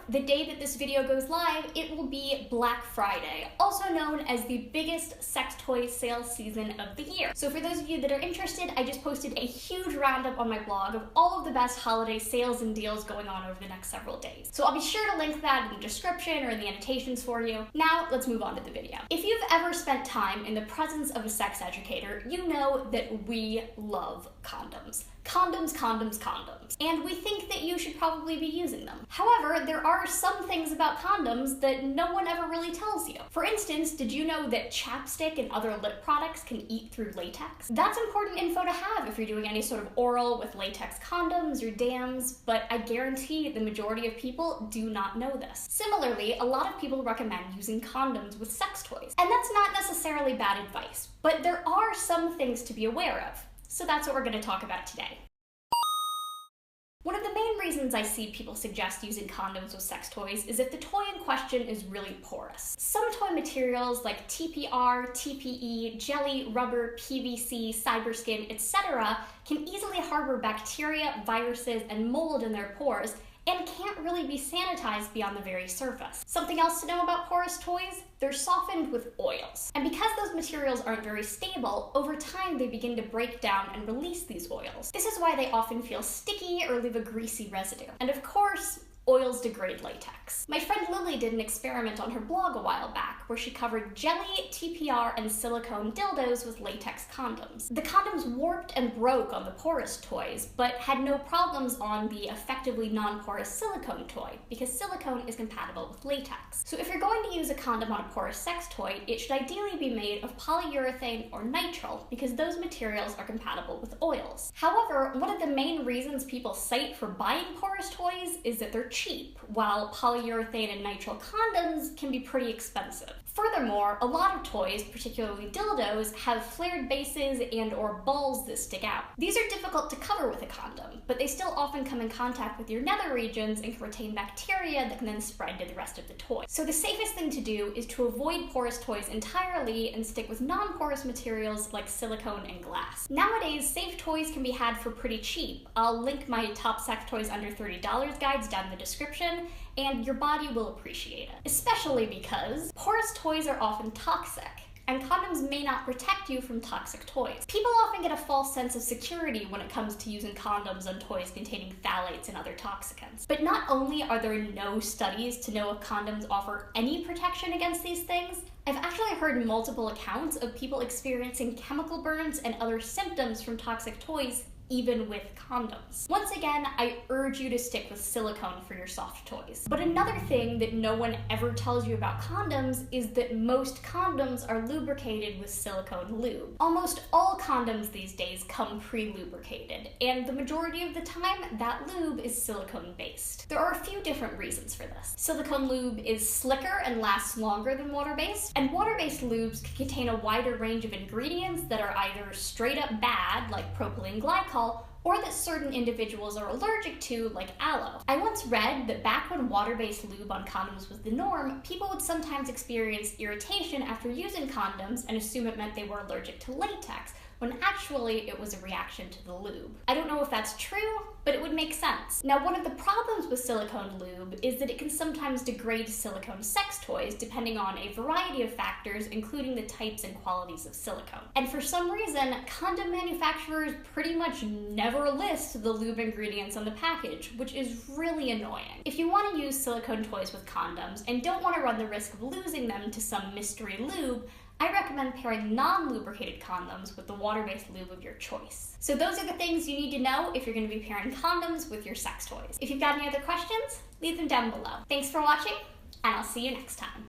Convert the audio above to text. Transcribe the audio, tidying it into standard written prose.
the day that this video goes live, it will be Black Friday, also known as the biggest sex toy sales season of the year. So for those of you that are interested, I just posted a huge roundup on my blog of all of the best holiday sales and deals going on over the next several days. So I'll be sure to link that in the description or in the annotations for you. Now, let's move on to the video. If you've ever spent time in the presence of a sex educator, you know that we love condoms. Condoms, condoms, condoms. And we think that you should probably be using them. However, there are some things about condoms that no one ever really tells you. For instance, did you know that chapstick and other lip products can eat through latex? That's important info to have if you're doing any sort of oral with latex condoms or dams, but I guarantee the majority of people do not know this. Similarly, a lot of people recommend using condoms with sex toys. And that's not necessarily bad advice, but there are some things to be aware of. So that's what we're going to talk about today. One of the main reasons I see people suggest using condoms with sex toys is if the toy in question is really porous. Some toy materials like TPR, TPE, jelly, rubber, PVC, cyberskin, etc. can easily harbor bacteria, viruses, and mold in their pores and can't really be sanitized beyond the very surface. Something else to know about porous toys? They're softened with oils. And because those materials aren't very stable, over time they begin to break down and release these oils. This is why they often feel sticky or leave a greasy residue. And of course, oils degrade latex. My friend Lilly did an experiment on her blog a while back where she covered jelly, TPR, and silicone dildos with latex condoms. The condoms warped and broke on the porous toys, but had no problems on the effectively non-porous silicone toy because silicone is compatible with latex. So if you're going to use a condom on a porous sex toy, it should ideally be made of polyurethane or nitrile because those materials are compatible with oils. However, one of the main reasons people cite for buying porous toys is that they're cheap, while polyurethane and nitrile condoms can be pretty expensive. Furthermore, a lot of toys, particularly dildos, have flared bases and or balls that stick out. These are difficult to cover with a condom, but they still often come in contact with your nether regions and can retain bacteria that can then spread to the rest of the toy. So the safest thing to do is to avoid porous toys entirely and stick with non-porous materials like silicone and glass. Nowadays, safe toys can be had for pretty cheap. I'll link my top sex toys under $30 guides down in the description, and your body will appreciate it. Especially because porous toys are often toxic, and condoms may not protect you from toxic toys. People often get a false sense of security when it comes to using condoms on toys containing phthalates and other toxicants. But not only are there no studies to know if condoms offer any protection against these things, I've actually heard multiple accounts of people experiencing chemical burns and other symptoms from toxic toys even with condoms. Once again, I urge you to stick with silicone for your soft toys. But another thing that no one ever tells you about condoms is that most condoms are lubricated with silicone lube. Almost all condoms these days come pre-lubricated, and the majority of the time, that lube is silicone-based. There are a few different reasons for this. Silicone lube is slicker and lasts longer than water-based, and water-based lubes can contain a wider range of ingredients that are either straight up bad, like propylene glycol, or that certain individuals are allergic to, like aloe. I once read that back when water-based lube on condoms was the norm, people would sometimes experience irritation after using condoms and assume it meant they were allergic to latex, when actually it was a reaction to the lube. I don't know if that's true, but it would make sense. Now, one of the problems with silicone lube is that it can sometimes degrade silicone sex toys depending on a variety of factors, including the types and qualities of silicone. And for some reason, condom manufacturers pretty much never list the lube ingredients on the package, which is really annoying. If you want to use silicone toys with condoms and don't want to run the risk of losing them to some mystery lube, I recommend pairing non-lubricated condoms with the water-based lube of your choice. So those are the things you need to know if you're going to be pairing condoms with your sex toys. If you've got any other questions, leave them down below. Thanks for watching, and I'll see you next time.